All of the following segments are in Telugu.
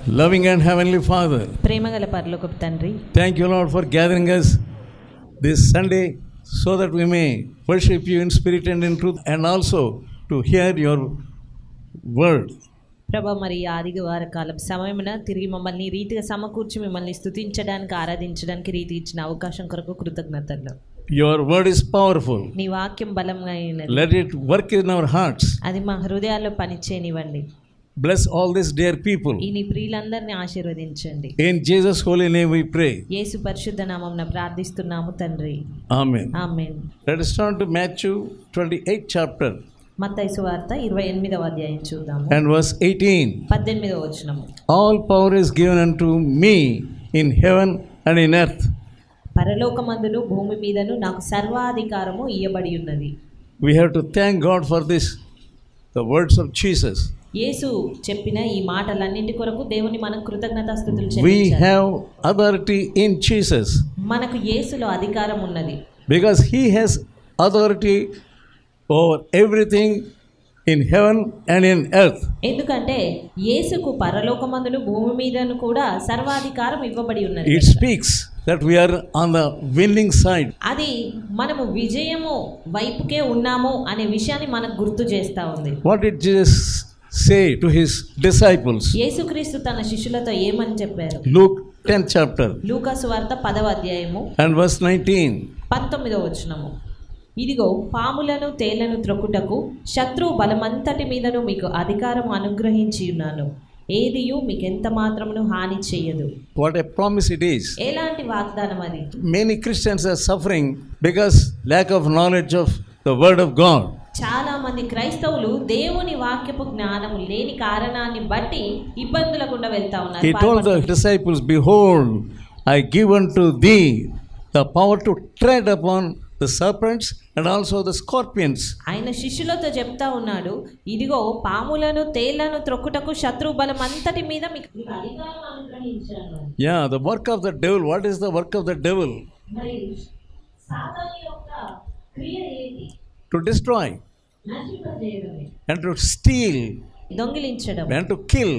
Loving and Heavenly Father, ప్రేమగల పరలోకపు తండ్రి, thank you, Lord, for gathering us this Sunday so that we may worship you in spirit and in truth, and also to hear your word. ప్రభా, మరి ఆదివార కాలం సమయమున తిరిగి మమ్మల్ని ఈ రీతిగా సమకూర్చి మిమ్మల్ని స్తుతించడానికి, ఆరాధించడానికి రీతి ఇచ్చిన అవకాశం కొరకు కృతజ్ఞతలు. Your word is powerful. నీ వాక్యం బలంగా అయినది. Let it work in our hearts. అది మా హృదయాల్లో పనిచేయనివ్వండి. Bless all these dear people. ఈ నీ ప్రియులందరినీ ఆశీర్వదించండి. In Jesus' holy name we pray. యేసు పరిశుద్ధ నామమున ప్రార్థిస్తున్నాము తండ్రి. Amen. Amen. Let us turn to Matthew 28 chapter మత్తయి సువార్త 28వ అధ్యాయం చూద్దాము. and verse 18. 18వ వచనము. All power is given unto me in heaven and in earth. పరలోకమందును భూమి మీదను నాకు సర్వాధికారము ఇయ్యబడి ఉన్నది. We have to thank God for this, the words of Jesus. యేసు చెప్పిన ఈ మాటలన్నింటి కొరకు దేవుని మనం కృతజ్ఞతాస్తుతులు We చెల్లించాలి. have authority in Jesus మనకు యేసులో అధికారం ఉన్నది. because He has authority over everything in heaven and in earth. ఎందుకంటే యేసుకు పరలోకమందును భూమి మీదను కూడా సర్వాధికారం ఇవ్వబడి ఉన్నది. It speaks that we are on the winning side. అది మనము విజయము వైపుకే ఉన్నాము అనే విషయాన్ని మనకు గుర్తు చేస్తా ఉంది. What did Jesus say to His disciples? యేసుక్రీస్తు తన శిష్యులతో ఏమని చెప్పారు? Luke 10th chapter లూకా సువార్త 10వ అధ్యాయము and verse 19. 19వ వచనము. ఇదిగో పాములను తేళ్లను త్రొక్కుటకు శత్రువు బలమంతటి మీదను మీకు అధికారం అనుగ్రహించి ఉన్నాను. ఏదియు మీకు ఎంత మాత్రమును హాని చేయదు. What a promise it is. ఎలాంటి వాగ్దానం అది. Many Christians are suffering because lack of knowledge of the word of God. చాలా మంది క్రైస్తవులు దేవుని వాక్యపు జ్ఞానం లేని కారణాన్ని బట్టి ఇబ్బందుల గుండా వెళ్తా ఉన్నారు. He told the disciples, behold, I give unto thee the power to tread upon the serpents and also the scorpions. ఆయన శిష్యులతో చెప్తా ఉన్నాడు, ఇదిగో పాములను తేళ్లను త్రొక్కుటకు శత్రు బలం అంతటి మీద మీకు అధికారం అనుగ్రహించాను. Yeah, the work of the devil. What is the work of the devil? మరి సాతాను యొక్క క్రియ ఏంటి? To destroy నశింపజేయడమే, and to steal దొంగిలించడం, and to kill.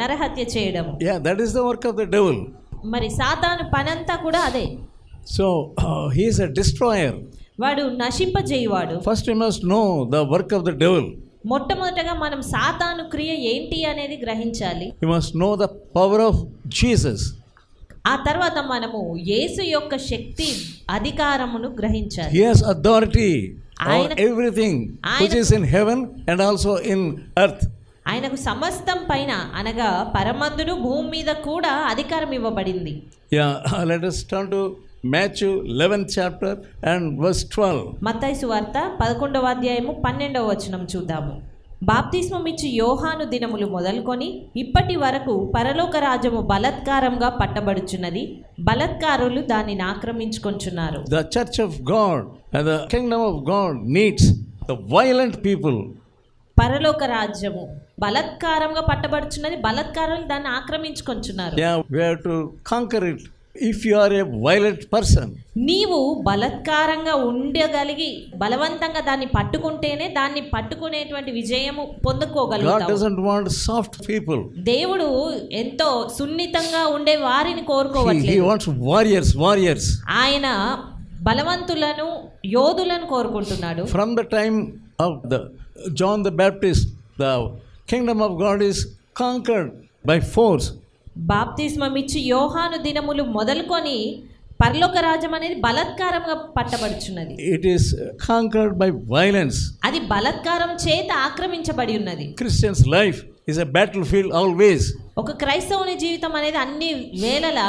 నరహత్య చేయడం. Yeah, that is the work of the devil. మరి సాతాను పనంతా కూడా అదే. So he is a destroyer. వాడు నశింపజేయువాడు. First you must know the work of the devil. మొట్టమొదటగా మనం సాతాను క్రియ ఏంటి అనేది గ్రహించాలి. You must know the power of Jesus. ఆ తర్వాత మనము యేసు యొక్క శక్తి అధికారమును గ్రహించాలి. He has authority over ఆయన- everything which is in heaven and also in earth. ఆయనకు సమస్తం పైన అనగా పరమందును భూమి మీద కూడా అధికారం ఇవ్వబడింది. Yeah, let us turn to Matthew 11th chapter and verse 12. మత్తయి సువార్త 11వ అధ్యాయము 12వ వచనం చూద్దాము. బాప్తిస్మం ఇచ్చి యోహాను దినములు మొదలుకొని ఇప్పటి వరకు పరలోక రాజ్యము బలత్కారంగా పట్టబడుచున్నది, బలత్కారులు దానిని ఆక్రమించుకొంచున్నారు. The church of God and the kingdom of God needs the violent people. పరలోక రాజ్యము బలత్కారంగా పట్టబడుచున్నది, బలత్కారులు దాన్ని ఆక్రమించుకొంచున్నారు. Yeah, we have to conquer it. If you are a violent person, నీవు బలత్కారంగా ఉండగలిగి బలవంతంగా దాన్ని పట్టుకుంటేనే దాన్ని పట్టుకునేటువంటి విజయము God పొందుకోగలుగుతావు. doesn't want soft people. దేవుడు ఎంతో సున్నితంగా ఉండే వారిని He కోరుకోవట్లేదు. wants warriors. ఆయన బలవంతులను యోధులను కోరుకుంటున్నాడు. From the time of the John the Baptist, the kingdom of God is conquered by force. బాప్తిస్మం ఇచ్చి యోహాను దినములు మొదలుకొని పరలోక రాజ్యం అనేది బలత్కారంగా పట్టబడుచున్నది. It is conquered by violence. అది బలత్కారం చేత ఆక్రమించబడి ఉన్నది. Christian's life is a battlefield always. ఒక క్రైస్తవుని జీవితం అనేది అన్ని వేళలా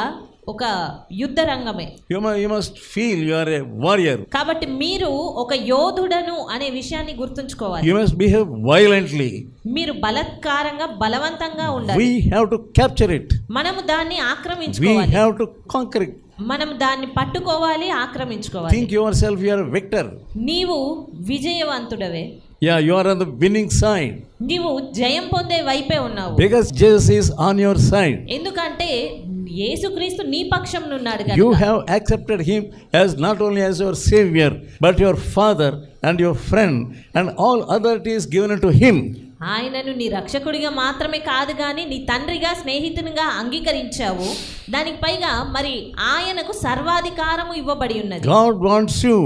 ఒక యుద్ధ రంగమే. You must feel you are a warrior. కాబట్టి మీరు ఒక యోధుడను అనే విషయాన్ని గుర్తుంచుకోవాలి. You must behave violently. మీరు బలత్కారంగా బలవంతంగా We ఉండాలి. have to capture it. మనము దాన్ని We ఆక్రమించుకోవాలి. have to conquer it. మనం దాన్ని పట్టుకోవాలి, ఆక్రమించుకోవాలి. Think yourself you are a victor. నీవు విజయవంతుడవే. Yeah, you are on the winning side. నీవు జయం పొందే వైపే ఉన్నావు. Because Jesus is on your side. ఎందుకంటే యేసుక్రీస్తు నీ పక్షం ఉన్నాడు You కనుక. have accepted Him as not only as your Savior, but your Father and your friend, and all authority is given unto Him. ఆయనను నీ రక్షకుడిగా మాత్రమే కాదు కానీ నీ తండ్రిగా స్నేహితునిగా అంగీకరించావు. దానికి పైగా మరి ఆయనకు సర్వాధికారము ఇవ్వబడి ఉన్నది. God wants you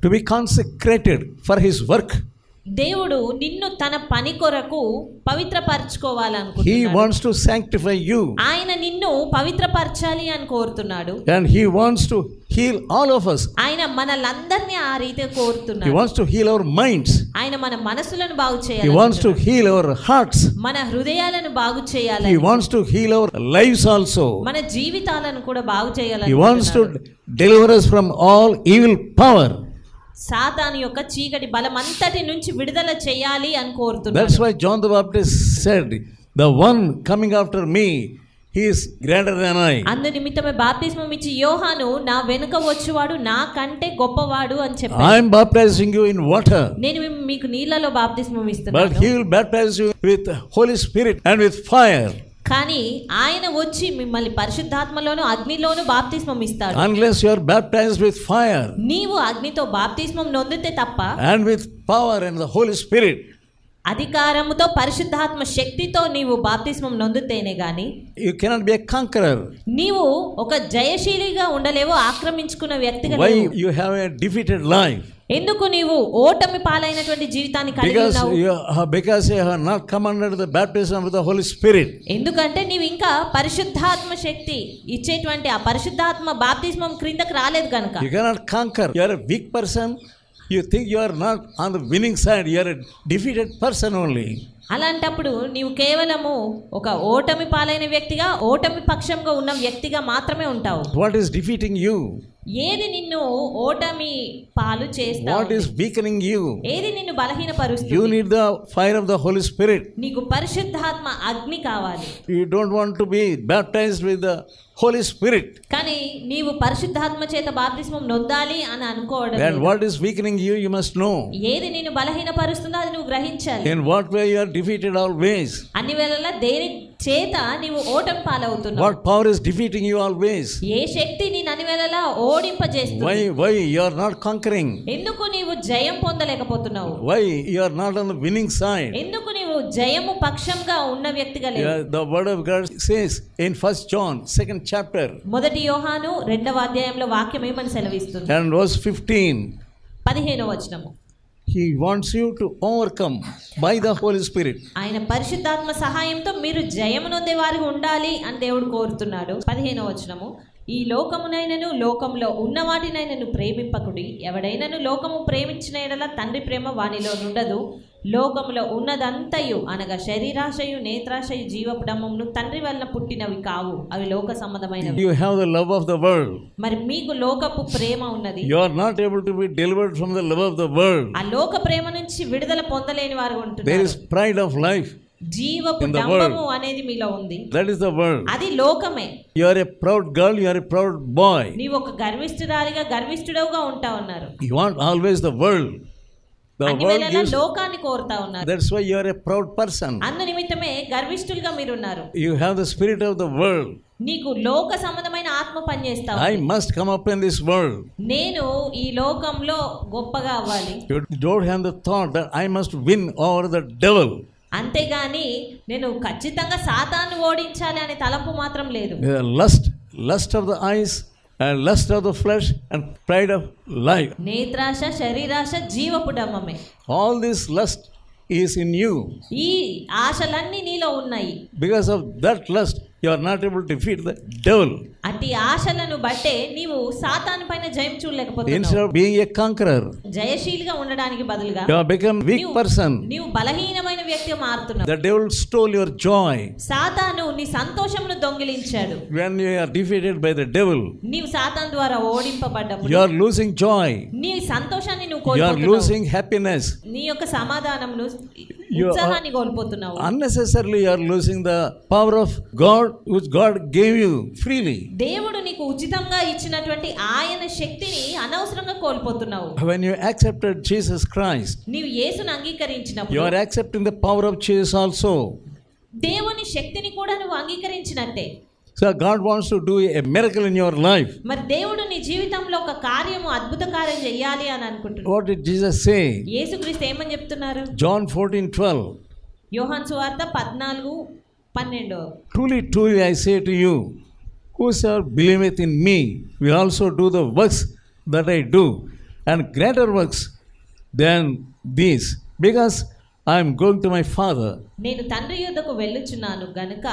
to be consecrated for his work. దేవుడు నిన్ను తన పని కొరకు He పవిత్రపరచుకోవాలనుకుంటున్నాడు. wants to sanctify you. ఆయన నిన్ను పవిత్రపరచాలి అని కోరుతున్నాడు. And he wants to heal all of us. ఆయన మనలందరినీ ఆ రీతిగా He కోరుతున్నాడు. wants to heal our minds. ఆయన మన మనసులను బాగు He చేయాలి. wants to heal our hearts. మన హృదయాలను బాగు He చేయాలి. wants to heal our lives also. మన జీవితాలను కూడా బాగు He చేయాలి. wants to deliver us from all evil power. సాతాను యొక్క చీకటి బలం అంతటి నుంచి విడుదల చేయాలి అని That's కోరుతున్నాడు. why John the Baptist said, the one coming after me, he is greater than I. అందు నిమిత్తమే బాప్తిస్మం ఇచ్చి యోహాను నా వెనుక వచ్చేవాడు నా కంటే గొప్పవాడు అని I చెప్పాడు. am baptizing you in water, నేను మీకు నీళ్లలో బాప్తిస్మం but ఇస్తున్నాను, he will baptize you with Holy Spirit and with fire. కానీ ఆయన వచ్చి మిమ్మల్ని పరిశుద్ధాత్మలోను అగ్నిలోను బాప్తిస్మం ఇస్తాడు. Unless you are baptized with fire నీవు అగ్నితో బాప్తిస్మం నొందితే తప్ప, and with power and the Holy Spirit, అధికారముతో పరిశుద్ధాత్మ శక్తితో నీవు బాప్తిస్మం నొందితేనే గాని you cannot be a conqueror. నీవు ఒక జయశీలిగా ఉండలేవు, ఆక్రమించుకున్న వ్యక్తిగా Why లేవు. you have a defeated life? ఎందుకు నీవు ఓటమి పాలైనటువంటి జీవితాన్ని కలిగి ఉన్నావు? Because you have not come under the baptism of the Holy Spirit. ఎందుకంటే నీవు ఇంకా పరిశుద్ధాత్మ శక్తి ఇచ్చేటువంటి ఆ పరిశుద్ధాత్మ బాప్తిస్మం క్రిందకు రాలేదు కనుక. You cannot conquer. You are a weak person. You think you are not on the winning side. You are a defeated person only. అలాంటప్పుడు నీవు కేవలము ఒక ఓటమి పాలైన వ్యక్తిగా, ఓటమి పక్షంగా ఉన్న వ్యక్తిగా మాత్రమే ఉంటావు. What is defeating you? ఏది నిన్ను ఓటమి పాలు చేస్తావు? What is weakening you? ఏది నిన్ను బలహీనపరుస్తుంది? You need the fire of the Holy Spirit. నీకు పరిశుద్ధాత్మ అగ్ని కావాలి. You don't want to be baptized with the Holy Spirit. కానీ నీవు పరిశుద్ధాత్మ చేత బాప్తిస్మం నొందాలి అని అనుకోవడం And లేదు. what is weakening you, you must know. ఏది నిన్ను బలహీనపరుస్తుందో అది నువ్వు గ్రహించాలి. In what way you are defeated always. అన్ని వేళలా దేని చేత నీవు ఓటమి పాలవుతున్నావు? What power is defeating you always. ఏ శక్తి నేను అన్ని వేళలా ఓడింపజేస్తుంది? Why you are not conquering? ఎందుకు నీవు జయం పొందలేకపోతున్నావు? Why you are not on the winning side? ఎందుకు నీవు జయము పక్షంగా ఉన్న వ్యక్తిగా లేవు? The word of God says in 1 John 2nd chapter మొదటి యోహాను 2వ అధ్యాయంలో వాక్యం ఏమని సెలవిస్తుంది? and verse 15. 15వ వచనము. He wants you to overcome by the Holy Spirit. ఆయన పరిశుద్ధాత్మ సహాయంతో మీరు జయము నొందే వారిగా ఉండాలి అని దేవుడు కోరుతున్నాడు. 15వ వచనము. ఈ లోకమునైనను లోకంలో ఉన్న వాటినైనను ప్రేమింపకుడి. ఎవడైనను లోకము ప్రేమించిన యెడల తండ్రి ప్రేమ వానిలో నుండదు. లోకములో ఉన్నదంతయు అనగా శరీరాశయు నేత్రాశయు జీవపు డమ్మమును తండ్రి వలన పుట్టినవి కావు, అవి లోక సంబంధమైనవి. You have the love of the world. మరి మీకు లోకపు ప్రేమ ఉన్నది. You are not able to be delivered from the love of the world. ఆ లోక ప్రేమ నుంచి విడుదల పొందలేని వారు There ఉంటున్నారు. is pride of life. జీవపు in the డంబము అనేది మీలో ఉంది. That is the world. అది లోకమే. You are a proud girl, you are a proud boy. నీవు ఒక గర్విష్ఠురాలిగా గర్విష్ఠుడవుగా ఉంటా ఉన్నారు. You want always the world. The అన్ని world వేళలా gives. లోకాన్ని కోరుతా ఉన్నారు. That's why you are a proud person. అందు నిమిత్తమే గర్విష్ఠులుగా మీరున్నారు. You have the spirit of the world. నీకు లోక సంబంధమైన ఆత్మ పనిచేస్తా I ఉంది. must come up in this world. నేను ఈ లోకంలో గొప్పగా అవ్వాలి. You don't have the thought that I must win over the devil. అంతేగాని నేను ఖచ్చితంగా సాతాను ఓడించాలి అనే తలంపు మాత్రం లేదు. Lust of the eyes and lust of the flesh and pride of life. నేత్రాశ, శరీరాశ, జీవపు డమ్మమే. All this lust is in you. ఈ ఆశలన్నీ నీలో ఉన్నాయి. Because of that lust, you are not able to defeat the devil. అట్టి ఆశలను బట్టే నీవు సాతాను పైన జయం Instead చూడలేకపోతున్నావు. of being a conqueror, జయశీలిగా ఉండడానికి బదులుగా you have become a weak person. నీవు బలహీనమైన వ్యక్తిగా మారుతున్నావు. The devil stole your joy. సాతాను నీ సంతోషమును దొంగిలించాడు. When you are defeated by the devil, నీవు సాతాను ద్వారా ఓడింపబడ్డప్పుడు you are losing joy. నీ సంతోషాన్ని నువ్వు You are కోల్పోతున్నావు. losing happiness. నీ యొక్క సమాధానమును, You are- ఉత్సాహాన్ని కోల్పోతున్నావు. Unnecessarily you are losing the power of God which God gave you freely. దేవుడు నీకు ఉచితంగా ఇచ్చినటువంటి ఆయన శక్తిని అనవసరంగా కోల్పోతున్నావు. When you accepted Jesus Christ, నీవు యేసును you అంగీకరించినప్పుడు are accepting the power of Jesus also. దేవుని శక్తిని కూడా నువ్వు అంగీకరించినట్టే. So God wants to do a miracle in your life. మరి దేవుడు నీ జీవితంలో ఒక కార్యము, అద్భుత కార్యం చేయాలి అని అనుకుంటున్నాడు. What did Jesus say? యేసుక్రీస్తు ఏమని చెప్తున్నారు? John 14:12. యోహాను సువార్త 14:12. Truly, truly, I say to you, whosoever believeth in me will also do the works that I do, and greater works than these, because I am going to my Father. నేను తండ్రి యొద్దకు వెళ్ళుచున్నాను గనుక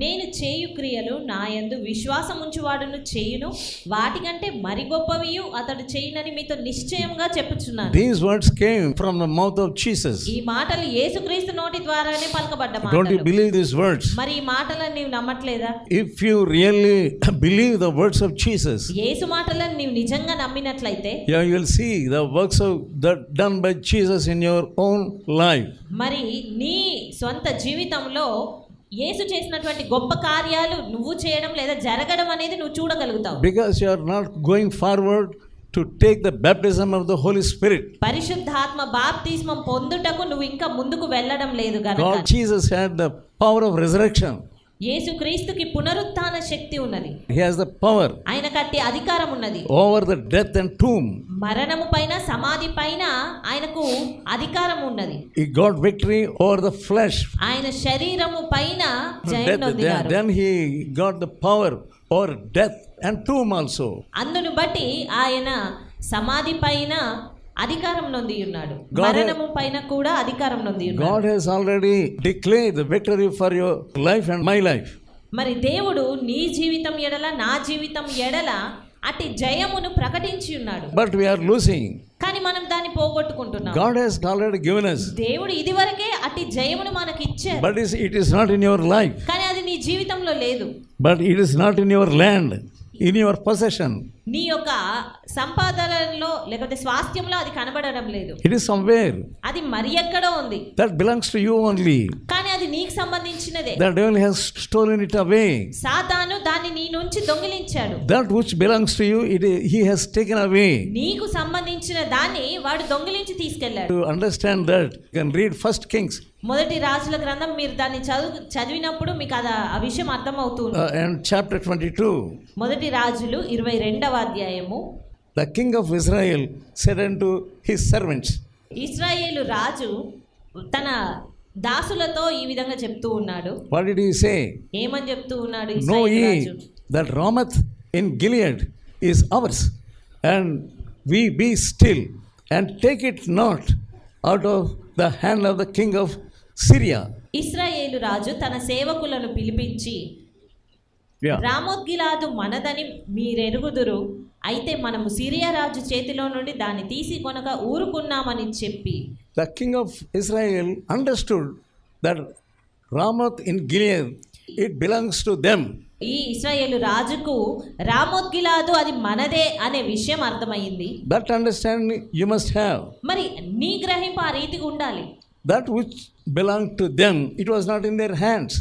నేను చేయు క్రియలు నా యందు విశ్వాసముంచువాడును చేయును, వాటికంటే మరి గొప్పవియు అతడు చేయునని మీతో నిశ్చయంగా చెప్పుచున్నాను. These words came from the mouth of Jesus. ఈ మాటలు యేసుక్రీస్తు నోటి ద్వారానే పలకబడ్డ మాటలు. Don't you believe these words? మరి ఈ మాటలను నీవు నమ్మట్లేదా? If you really believe the words of Jesus, యేసు మాటలను నీవు నిజంగా నమ్మినట్లయితే, yeah, you will see the works of that done by Jesus in your own life. మరి నీ సొంత జీవితంలో యేసు చేసినటువంటి గొప్ప కార్యాలు నువ్వు చేయడం లేదా జరగడం అనేది నువ్వు చూడగలుగుతావు. Because you are not going forward to take the baptism of the Holy Spirit. పరిశుద్ధాత్మ బాప్తిస్మం పొందుటకు నువ్వు ఇంకా ముందుకు వెళ్ళడం లేదు గనుక. God Jesus had the power of resurrection. యేసుక్రీస్తుకి పునరుత్థాన శక్తి ఉన్నది. He has the power. ఆయనకట్టి అధికారం ఉన్నది. Over the death and tomb. మరణము పైన సమాధి పైన ఆయనకు అధికారం ఉన్నది. He got victory over the flesh. ఆయన శరీరము పైన జయం పొందినారు. Then he got the power over death and tomb also. అందును బట్టి ఆయన సమాధి పైన అధికారం నొంది ఉన్నాడు, మరణము పైన కూడా అధికారం నొంది ఉన్నాడు. God has already declared the victory for your life and my life. మరి దేవుడు నీ జీవితం ఎడల నా జీవితం ఎడల అట్టి జయమును ప్రకటించి ఉన్నాడు. But we are losing. కానీ మనం దాన్ని పోగొట్టుకుంటున్నాం. God has already given us. దేవుడు ఇదివరకే అట్టి జయమును మనకి ఇచ్చాడు. But it is not in your life. కానీ అది నీ జీవితంలో లేదు. But it is not in your land, in your possession. నీ యొక్క సంపాదనలో లేకపోతే స్వాస్థ్యంలో అది కనబడడం లేదు. It is somewhere. అది మరి ఎక్కడో ఉంది. That belongs to you only. కానీ అది నీకు సంబంధించినదే. The devil has stolen it away. సాతాను దాన్ని నీ నుంచి దొంగిలించాడు. That which belongs to you, he has taken away. నీకు సంబంధించిన దాన్ని వాడు దొంగిలించి తీసుకెళ్లాడు. To understand that, you can read 1 Kings. మొదటి రాజుల గ్రంథం మీరు దాన్ని చదివినప్పుడు మీకు ఆ విషయం అర్థమవుతుంది. And chapter 22. మొదటి రాజులు 22వ అధ్యాయము. The king of Israel said unto his servants. ఇశ్రాయేలు రాజు తన దాసులతో ఈ విధంగా చెప్తూ ఉన్నాడు. What did he say? ఏమని చెప్తూ ఉన్నాడు Know ఇశ్రాయేలు రాజు? ye that Ramoth in Gilead is ours, and we be still, and take it not out of the hand of the king of Syria. ఇశ్రాయేలు రాజు తన సేవకులను పిలిపించి, రామోత్గిలాదు మనదని మీరెరుగుదురు, అయితే మనము సిరియా రాజు చేతిలో నుండి దాన్ని తీసి కొనక ఊరుకున్నామని చెప్పి. The king of Israel understood that Ramoth in Gilead, it belongs to them. ఈ ఇశ్రాయేలు రాజుకు రామోత్గిలాదు అది మనదే అనే విషయం అర్థమైంది. That understanding you must have. మరి నీ గ్రహింపు ఆ రీతిగా ఉండాలి. That which belonged to them, it was not in their hands.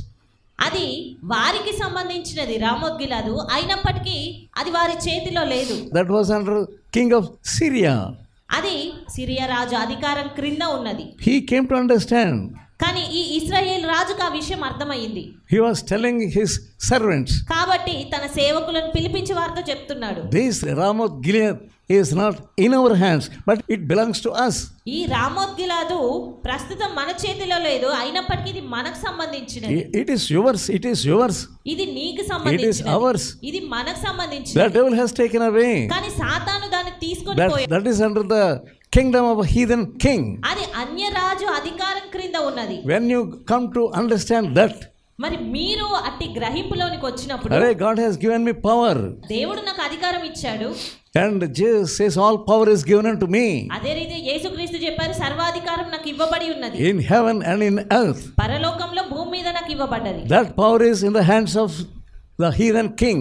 అది వారికి సంబంధించినది రామోత్గిలాదు, అయినప్పటికీ అది వారి చేతిలో లేదు. That was under king of Syria. అది సిరియా రాజు అధికారం క్రింద ఉన్నది. He came to understand. కానీ ఈ ఇశ్రాయేల్ రాజుకు ఆ విషయం అర్థమైంది. He was telling his servants. కాబట్టి తన సేవకులను పిలిపించి వారితో చెప్తున్నాడు, This Ramoth Gilead is not in our hands, but it belongs to us. ఈ రామోత్గిలాదు ప్రస్తుతం మన చేతిలో లేదు, అయినప్పటికీ ఇది మనకు సంబంధించినది. It is yours. It is yours. ఇది నీకు సంబంధించినది. It is ours. ఇది మనకు సంబంధించినది. The devil has taken away. కానీ సాతాను దాన్ని తీసుకొని పోయాడు. That is under the kingdom of a heathen king. అది అన్య రాజు అధికారం క్రింద ఉన్నది. When you come to understand that, మరి మీరు అట్టి గ్రహింపులోనికి వచ్చినప్పుడు, Arey, God has given me power. దేవుడు నాకు అధికారం ఇచ్చాడు. And Jesus says all power is given unto me. అదే రీతి యేసుక్రీస్తు చెప్పారు, సర్వాధికారం నాకు ఇవ్వబడి ఉన్నది. In heaven and in earth. పరలోకంలో భూమి మీద నాకు ఇవ్వబడ్డది. That power is in the hands of the heathen king.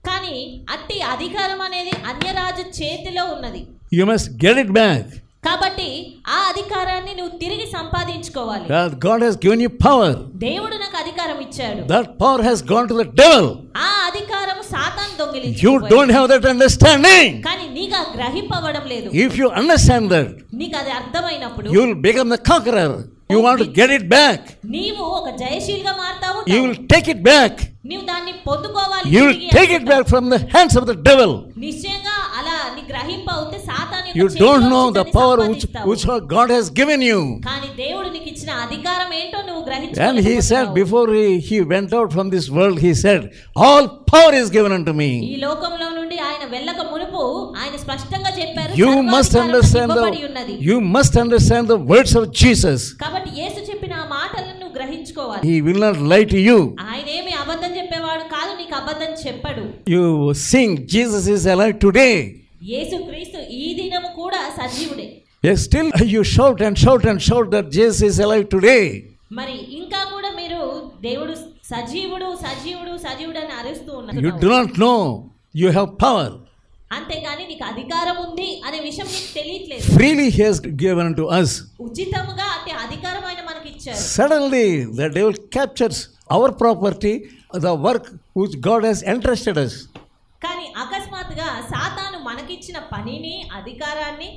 కానీ అట్టి అధికారం అనేది అన్యరాజు చేతిలో ఉన్నది. You must get it back. కాబట్టి ఆ అధికారాన్ని నువ్వు తిరిగి సంపాదించుకోవాలి. God has given you power. దేవుడు నాకు అధికారం ఇచ్చాడు. That power has gone to the devil. ఆ అధికారం సాతాను దొంగిలించాడు. You don't have that understanding. కానీ నీకు ఆ గ్రహింపవడం లేదు. If you understand that, నీకు అది అర్థమైనప్పుడు you will become the conqueror. You want to get it back. నీవు ఒక జయశీలిగా మారతావు. You will take it back. నీవు దాన్ని పొందుకోవాలి. You will take it back from the hands of the devil. నిశ్చయంగా అలా నీ గ్రహింపు అవుతే సాతాను యొక్క You don't know the power చేతిలో which God has given you. కానీ దేవుడు నీకు ఇచ్చిన అధికారం ఏంటో నువ్వు And he గ్రహించలేకపోతున్నావు. said, before he went out from this world, he said, all power is given unto me. ఈ లోకంలో నుండి ఆయన వెళ్ళక మునుపు ఆయన స్పష్టంగా చెప్పారు, You must సర్వాధికారం understand ఇవ్వబడి ఉన్నది. you must understand the words of Jesus. కాబట్టి యేసు చెప్పిన ఆ మాటలను నువ్వు గ్రహించుకోవాలి. He will not lie to you. ఆయన ఏమి అబద్ధం చెప్పేవాడు కాదు, నీకు అబద్ధం చెప్పడు. You sing, Jesus is alive today. యేసు క్రీస్తు ఈ దినము కూడా సజీవుడే. Yes, still you shout and shout and shout that Jesus is alive today. మరి ఇంకా కూడా మీరు దేవుడు సజీవుడు సజీవుడు సజీవుడు అని అరుస్తూ You ఉన్నారు. do not know you have power. అంతేగాని నీకు అధికారం ఉంది అనే విషయం నీకు తెలియట్లేదు. Freely he has given unto us. ఉచితంగా అంటే అధికారం ఆయన మనకి ఇచ్చారు. Suddenly the devil captures our property, the work which God has entrusted us. కానీ అకస్మాత్తుగా సాతాను మనకిచ్చిన పనిని అధికారాన్ని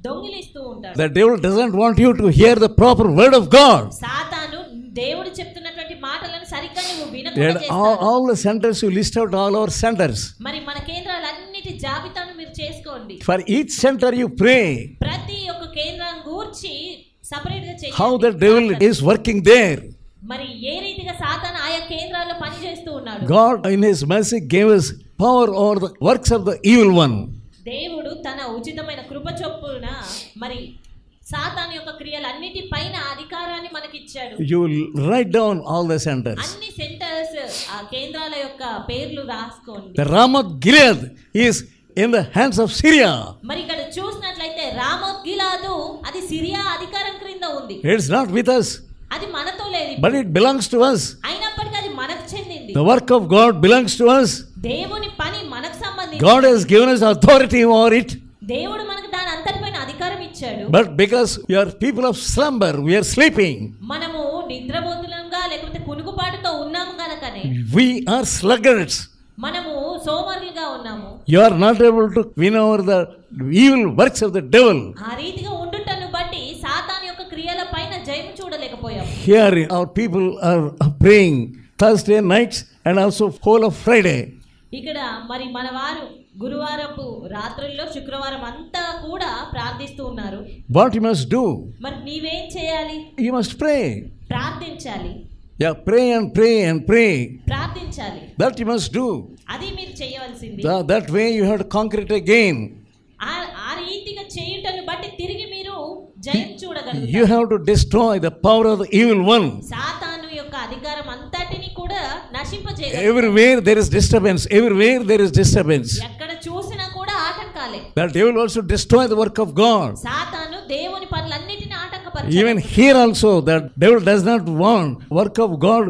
దొంగిలిస్తూ ఉంటాడు. The devil doesn't want you to hear the proper word of God. సాతాను దేవుడు చెప్తున్నటువంటి మాటలను సరిగ్గా నువ్వు And వినకుండా చేస్తాడు. all the centers, you list out all our centers. మరి మన కేంద్రాలన్నిటి జాబితాను మీరు చేసుకోండి. For each center you pray ప్రతి ఒక్క కేంద్రం గూర్చి సపరేట్ గా how చేయండి. the devil is working there. మరి ఏ రీతిగా సాతాను ఆయా కేంద్రాల్లో పని చేస్తూ ఉన్నాడు. God in his mercy gave us power over the works of the evil one. దేవుడు తన ఉచితమైన కృప చొప్పున మరి సాతాను యొక్క క్రియలన్నిటి పైన అధికారాన్ని మనకిచ్చాడు. You will write down all the centers. అన్ని సెంటర్స్ ఆ కేంద్రాల యొక్క పేర్లు రాసుకోండి. The Ramoth Gilead is in the hands of Syria. మరి ఇక్కడ చూసినట్లయితే రామోత్ గిలాదు అది సిరియా అధికారం క్రింద ఉంది. It's not with us, అది మనతో లేదు, but it belongs to us. అయినప్పటికీ అది మనకు చెందింది. The work of God belongs to us. దేవుని పని మనకు సంబంధించి. God has given us authority over it. దేవుడు మనకు దాని అంతటిపైన అధికారం ఇచ్చాడు. But because we are people of slumber, we are sleeping. మనము నిద్రపోతులంగా లేకపోతే కునుకుపాటుతో ఉన్నాము గనకనే We are sluggards. మనము సోమరులుగా ఉన్నాము. You are not able to win over the evil works of the devil. ఆ రీతిగా ఉండుటను బట్టి సాతాను యొక్క క్రియల పైన జయము చూడలేకపోయాము. Here our people are praying Thursday nights and also whole of Friday. ఇక్కడ మరి మన వారు గురువారపు రాత్రుల్లో శుక్రవారం అంతా కూడా ప్రార్థిస్తూ ఉన్నారు. What you must do? మరి నీవేం చేయాలి? You must pray. ప్రార్థించాలి. Yeah, pray and pray and pray. ప్రార్థించాలి. That you must do. అది మీరు చేయవలసింది. That way you have to conquer it again. ఆ రీతిగా చేయుటను బట్టి తిరిగి మీరు జయం You చూడగలుగుతారు. have to destroy the power of the evil one. సాతాను యొక్క అధికారం అంతటిని కూడా నశింపజేయాలి. Everywhere there is disturbance. Everywhere there is disturbance. ఎక్కడ చూసినా కూడా ఆటంకాలే. The devil also destroy the work of God. సాతాను దేవుని పనులన్నిటిని Even ఆటంకపరచాలి. here also the devil does not want work of God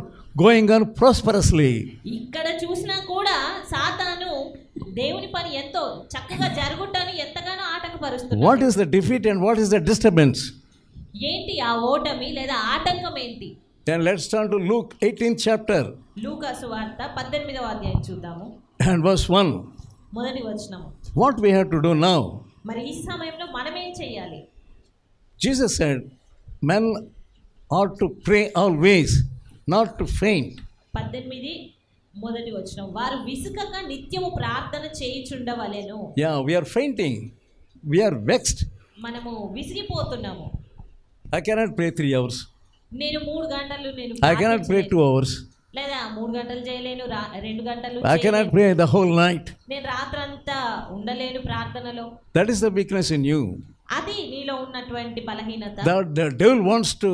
going on prosperously. ఇక్కడ చూసినా కూడా సాతాను దేవుని పని ఎంతో చక్కగా జరుగుటని ఎంతగానో ఆటంకపరుస్తున్నాడు. What is the defeat and what is the disturbance? ఏంటి ఆ ఓటమి లేదా ఆటంకం ఏంటి? Then let's turn to Luke 18th chapter లూకా సువార్త 18వ అధ్యాయం చూద్దాము. and verse 1. మొదటి వచనము. What we have to do now? మరి ఈ సమయంలో మనం ఏం చేయాలి? Jesus said, men ought to pray always, not to faint. 18 మొదటి వచనం. వారు విసుకక నిత్యము ప్రార్థన చేయుచుండవలెను. Yeah, we are fainting. We are vexed. మనము విసిగిపోతున్నాము. I cannot pray 3 hours. నేను 3 గంటలు I cannot pray 2 hours. లేదా 3 గంటలు చేయలేను, 2 గంటలు I cannot pray the whole night. నేను రాత్రంతా ఉండలేను ప్రార్థనలో. That is the weakness in you. అది నీలో ఉన్నటువంటి బలహీనత. The devil wants to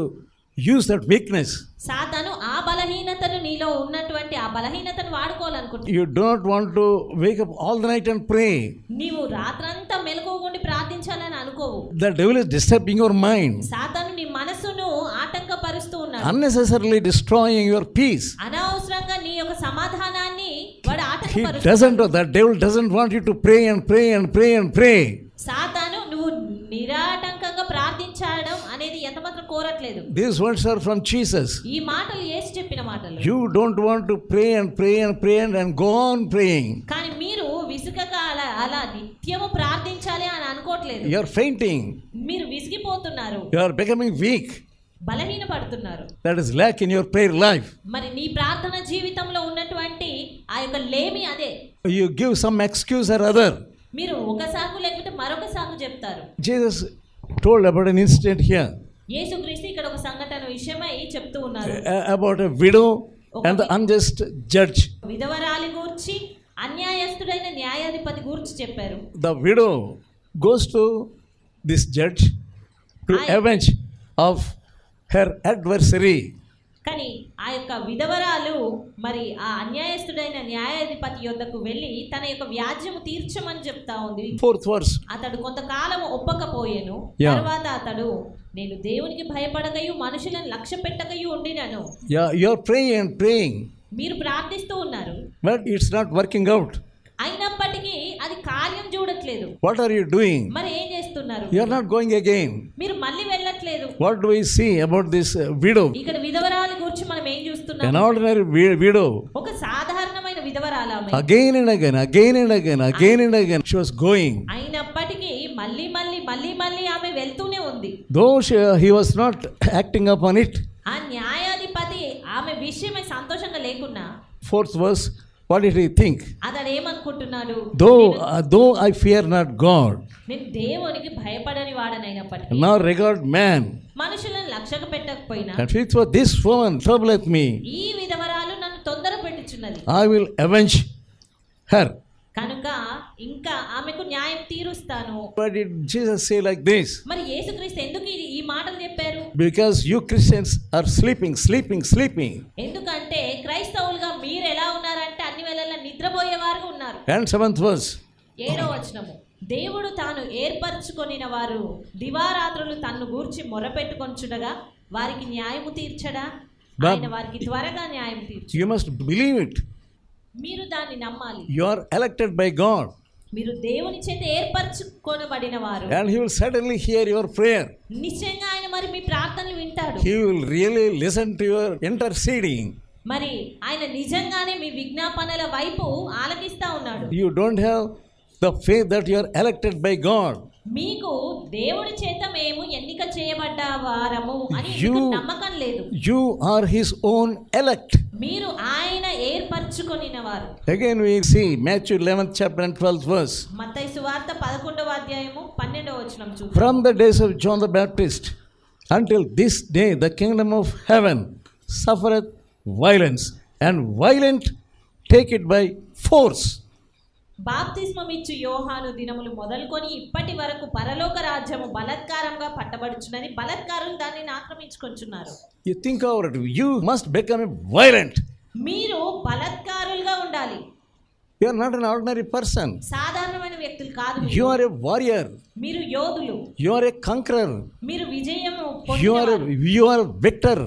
use that weakness. సాతాను ఆ బలహీనతను నీలో ఉన్నటువంటి ఆ బలహీనతను వాడుకోవాలనుకుంటున్నాడు. You do not want to wake up all the night and pray. నీవు రాత్రంతా మెలకువగా ప్రార్థించాలని అనుకోవు. The devil is disturbing your mind, సాతాను నీ మనసును ఆటంకపరుస్తూ ఉన్నాడు. unnecessarily destroying your peace. అనవసరంగా నీ యొక్క సమాధానాన్ని వాడు He ఆటంకపరుస్తున్నాడు. doesn't. The devil doesn't want you to pray and pray and pray and pray. సాతాను నువ్వు నిరాటంకంగా ప్రార్థించడం అనేది ఎంతమాత్రం కోరట్లేదు. These words are from Jesus. ఈ మాటలు యేసు చెప్పిన మాటలు. You don't want to pray and pray and pray and go on praying. కానీ మీరు విసుగక అలా నిత్యము ప్రార్థించాలి అని అనుకోవట్లేదు. You are fainting. మీరు విసిగిపోతున్నారు. You are becoming weak. బలహీన పడుతున్నారు. That is lack in your prayer life. మరి నీ ప్రార్థన జీవితంలో ఉన్నటువంటి ఆ యొక్క లేమి అదే. You give some excuse or other. మీరు ఒక సాకు లేకపోతే మరొక సాకు చెప్తారు. Jesus told about an incident here. యేసుక్రీస్తు ఇక్కడ ఒక సంఘటన చెప్తున్నారు? About a widow and the unjust judge. విధవరాలి గూర్చి అన్యాయస్తుడైన న్యాయాధిపతి గూర్చి చెప్పారు. The widow goes to this judge to avenge of her adversary. కానీ ఆ యొక్క విధవరాలు మరి ఆ అన్యాయస్తుడైన న్యాయాధిపతి యొద్దకు వెళ్ళి తన యొక్క వ్యాజ్యము తీర్చమని చెప్తా ఉంది. 4th verse. అతడు కొంతకాలం ఒప్పకపోయెను. తర్వాత అతడు నేను దేవునికి భయపడకయు మనుషులను లక్ష్య పెట్టకయు ఉండినను. You are praying and praying. మీరు ప్రార్థిస్తూ ఉన్నారు. But it's not working out. అయినప్పటికీ అది కార్యం చూడట్లేదు. What are you doing? మరి ఏం చేస్తున్నారు? You are not going again. మీరు మళ్ళీ వెళ్ళట్లేదు. What do we see about this widow? ఇక్కడ విధవరాలి గురించి మనం ఏం చూస్తున్నాం? An ordinary widow. ఒక సాధారణమైన విధవరాలు ఆమె. Again and again, again and again, again and again she was going. అయినప్పటికీ మళ్ళీ ఆమె వెళ్తూనే ఉంది. Though he was not acting upon it. ఆ న్యాయాధిపతి ఆమె విషయమై సంతోషంగా లేకున్నా 4th verse, what did he think? అతడు ఏమనుకుంటున్నాడు? Though I fear not God, నేను దేవునికి భయపడని వాడనైనప్పటికీ now regard man, మనుషులను లక్ష్యకు పెట్టకపోయినా and which was this woman troubleth me, ఈ విధవరాలు నన్ను తొందర పెట్టుచున్నది, I will avenge her. కనుక ఇంకా ఆమెకు న్యాయం తీరుస్తాను. Why did Jesus say like this? మరి యేసుక్రీస్తు ఎందుకు ఈ మాటలు చెప్పారు? Because you Christians are sleeping. ఎందుకంటే క్రైస్తవులుగా మీరు ఎలా ఉన్నారంటే అన్ని వేళలా నిద్రపోయేవారుగా ఉన్నారు. And 7th verse. 7వ వచనము, దేవుడు తాను ఏర్పరచుకొనిన వారు దివారాత్రులు తన్ను గూర్చి మొరపెట్టుకొనుచుండగా వారికి న్యాయము తీర్చడా? ఆయన వారికి త్వరగా న్యాయం తీర్చు. You must believe it. మీరు దాన్ని నమ్మాలి. You are elected by God. మీరు దేవుని చేత ఏర్పరచుకొనబడిన వారు. And he will certainly hear your prayer. నిశ్చయంగా ఆయన మరి మీ ప్రార్థనలు వింటాడు. He will really listen to your interceding. మరి ఆయన నిజంగానే మీ విజ్ఞాపనల వైపు ఆలకిస్తా ఉన్నాడు. You don't have the faith that you are elected by God. మీకు దేవుడి చేత మేము ఎన్నిక చేయబడ్డ వారము అని నమ్మకం లేదు. You are his own elect. మీరు ఆయన ఏర్పరచుకొనిన వారు. Again we see Matthew 11th chapter and 12th verse. మత్తయి సువార్త 11వ అధ్యాయము 12వ వచనం చూద్దాం. From the days of John the Baptist until this day the kingdom of heaven suffereth violence, and violent take it by force. బాప్తిస్మం ఇచ్చు యోహాను దినములు మొదలుకొని ఇప్పటి వరకు పరలోక రాజ్యము బలత్కారంగా పట్టబడుచున్నది, బలత్కారులు దానిని ఆక్రమించుకొంచున్నారు. You think over it. You must become violent. మీరు బలత్కారులుగా ఉండాలి. You are not an ordinary person. సాధారణమైన వ్యక్తులు కాదు. You are a warrior. మీరు యోధులు. You are a conqueror. మీరు విజయము పొందినవారు. You are a victor.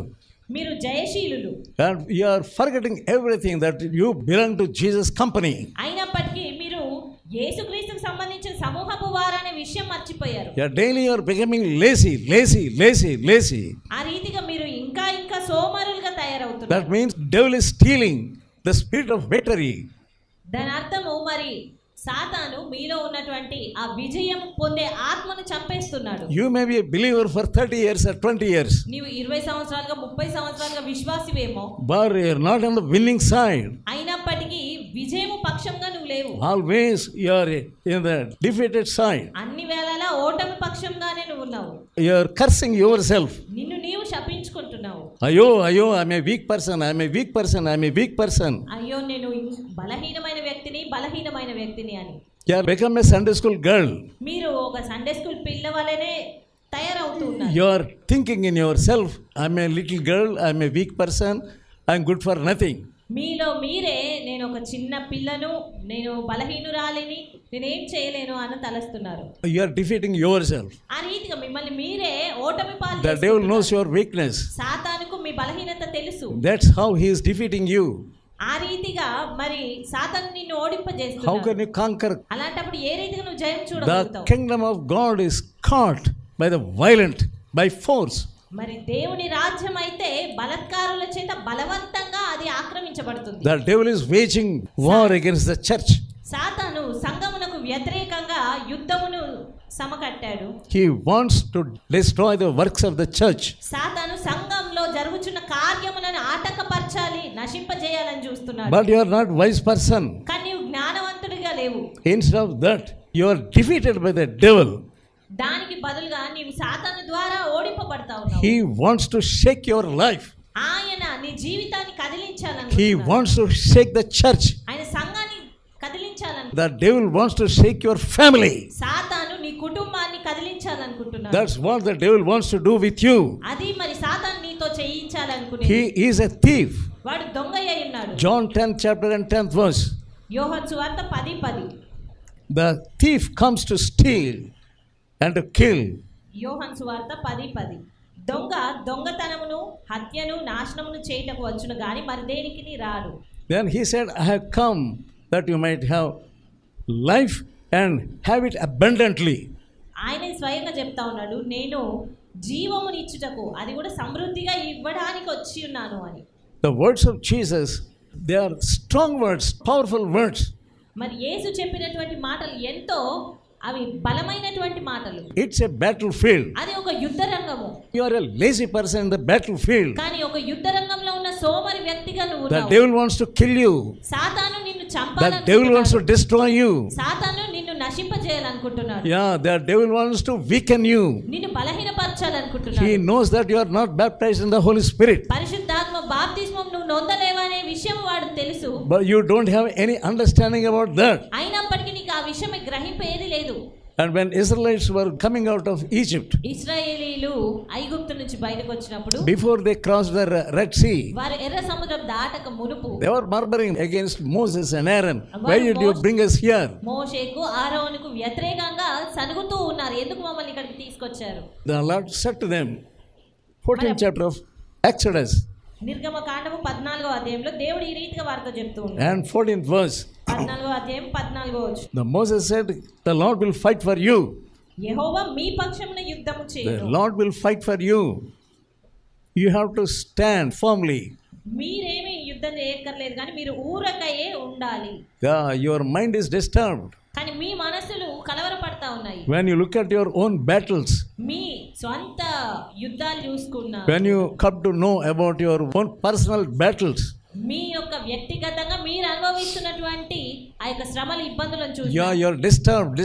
మీరు జయశీలులు. And you are forgetting everything that you belong to Jesus company. అయినప్పటికీ మీరు యేసుక్రీస్తుకు సంబంధించిన సమూహపు వారనే విషయం మర్చిపోయారు. Yeah, daily you are becoming lazy. ఆ రీతిగా మీరు ఇంకా సోమరులుగా తయారవుతున్నారు. That means devil is stealing the spirit of victory. దాని అర్థము మరి సాతాను మీలో ఉన్నటువంటి ఆ విజయం పొందే ఆత్మను చంపేస్తున్నాడు. You may be a believer for 30 years or 20 years. నీవు 20 సంవత్సరాలుగా 30 సంవత్సరాలుగా విశ్వాసివేమో. But you are not on the winning side. అయినప్పటికీ విజయము పక్షంగా నువ్వు లేవు. Always you are in the defeated side. అన్ని వేళలా ఓటమి పక్షంగానే నువ్వు ఉన్నావు. You are cursing yourself. నిన్ను నీవు శపించుకుంటున్నావు. అయ్యో I am a weak person. అయ్యో నేను బలహీనమైన వ్యక్తిని అని. You have become a Sunday school girl. మీరు ఒక సండే స్కూల్ పిల్ల వలెనే తయారవుతున్నారు. You are thinking in yourself, I am a little girl, I am a weak person, I am good for nothing. మీలో మీరే నేను ఒక చిన్న పిల్లను, నేను బలహీనురాలిని, నేనేం చేయలేను అని తలస్తున్నారు. You are defeating yourself. ఆ రీతిగా మిమ్మల్ని మీరే ఓటమి పాలు The devil knows your weakness. సాతానుకు మీ బలహీనత తెలుసు. That's how he is defeating you. ఆ రీతిగా మరి సాతాను నిన్ను ఓడింపజేస్తున్నాడు. How can you conquer? అలాంటప్పుడు ఏ రీతిగా నువ్వు జయం చూడగలుగుతావు? The kingdom of God is caught by the violent, by force. మరి దేవుని రాజ్యం అయితే బలత్కారుల చేత బలవంతంగా అది ఆక్రమించబడుతుంది. The devil is waging war against the church. సాతాను సంఘమునకు వ్యతిరేకంగా యుద్ధమును సమకట్టాడు. He wants to destroy the works of the church. సాతాను సంఘంలో జరుగుచున్న కార్యములను ఆటంకపరచాలి, నశింపజేయాలని చూస్తున్నాడు. But you are not wise person. కానీ నీవు జ్ఞానవంతుడిగా లేవు. Instead of that, you are defeated by the devil. దానికి బదులుగా నీవు సాతాను ద్వారా ఓడింపబడతా ఉన్నావు. He wants to shake your life. ఆయన నీ జీవితాన్ని He కదిలించాలనుకుంటున్నాడు. wants to shake the church. ఆయన సంఘాన్ని కదిలించాలను. The devil wants to shake your family. సాతాను నీ కుటుంబాన్ని కదిలించాలనుకుంటున్నాడు. That's what the devil wants to do with you. అది మరి సాతాను నీతో చేయించాలనుకునేది. He is a thief. వాడు దొంగయ్య ఉన్నాడు. John 10th chapter and 10th verse. యోహాను సువార్త 10:10. The thief comes to steal and to kill. యోహాను సువార్త 10:10. దొంగ దొంగతనమును హత్యను నాశనమును చేయటకు వచ్చును గాని మరి దేనికి రాడు. Then he said, I have come that you might have life and have it abundantly. ఆయన స్వయంగా చెప్తా ఉన్నాడు, నేను జీవమునిచ్చుటకు అది కూడా సమృద్ధిగా ఇవ్వడానికి వచ్చి ఉన్నాను అని. The words of Jesus, they are strong words, powerful words. మరి యేసు చెప్పినటువంటి మాటలు ఎంతో అవి బలమైనటువంటి మాటలు. It's a battlefield. అది ఒక యుద్ధ రంగము. You are a lazy person in the battlefield. కానీ ఒక యుద్ధ రంగంలో ఉన్న సోమరి వ్యక్తిగా నువ్వు The ఉన్నావు. devil wants to kill you. సాతాను నిన్ను The చంపాలనుకుంటున్నాడు. devil wants to destroy you. సాతాను నిన్ను నశింపజేయాలనుకుంటున్నాడు. Yeah, the devil wants to weaken you. నిన్ను బలహీనపరచాలనుకుంటున్నాడు. He knows that you are not baptized in the Holy Spirit. పరిశుద్ధాత్మ బాప్తిస్మం నువ్వు నొందలేవనే విషయం వాడు తెలుసు. But you don't have any understanding about that. అయినప్పటికీ నీకు ఆ విషయం గ్రహింపు ఏది లేదు. And when Israelites were coming out of Egypt, ఇశ్రాయేలీయులు ఐగుప్తు నుంచి బయటకు వచ్చినప్పుడు before they crossed the Red Sea, వారు ఎర్ర సముద్రం దాటక మునుపు they were murmuring against Moses and Aaron. Why did you bring us here? మోషేకు ఆరోనుకు వ్యతిరేకంగా సనుగుతూ ఉన్నారు. ఎందుకు మమ్మల్ని ఇక్కడికి తీసుకొచ్చారు? The Lord said to them, 14th chapter of Exodus నిర్గమకాండము 14వ అధ్యాయంలో దేవుడు ఈ రీతిగా వారితో చెప్తూ ఉన్నాడు. and 14th verse. 14వ అధ్యాయం 14వ వచనం. The Moses said, the Lord will fight for you. యెహోవా మీ పక్షమున యుద్ధము The చేయును. Lord will fight for you. You have to stand firmly. మీరేమీ యుద్ధం చేయక్కర్లేదు కానీ మీరు ఊరకయే ఉండాలి. Yeah, your mind is disturbed. కానీ మీ మనసులు కలవరపడతా ఉన్నాయి. When you look at your own battles, మీ స్వంత యుద్ధాలు చూసుకున్నా, when you come to know about your own personal battles, మీ యొక్క వ్యక్తిగతంగా మీరు అనుభవిస్తున్నటువంటి ఆ యొక్క శ్రమల ఇబ్బందులను చూసి yeah, you're disturbed.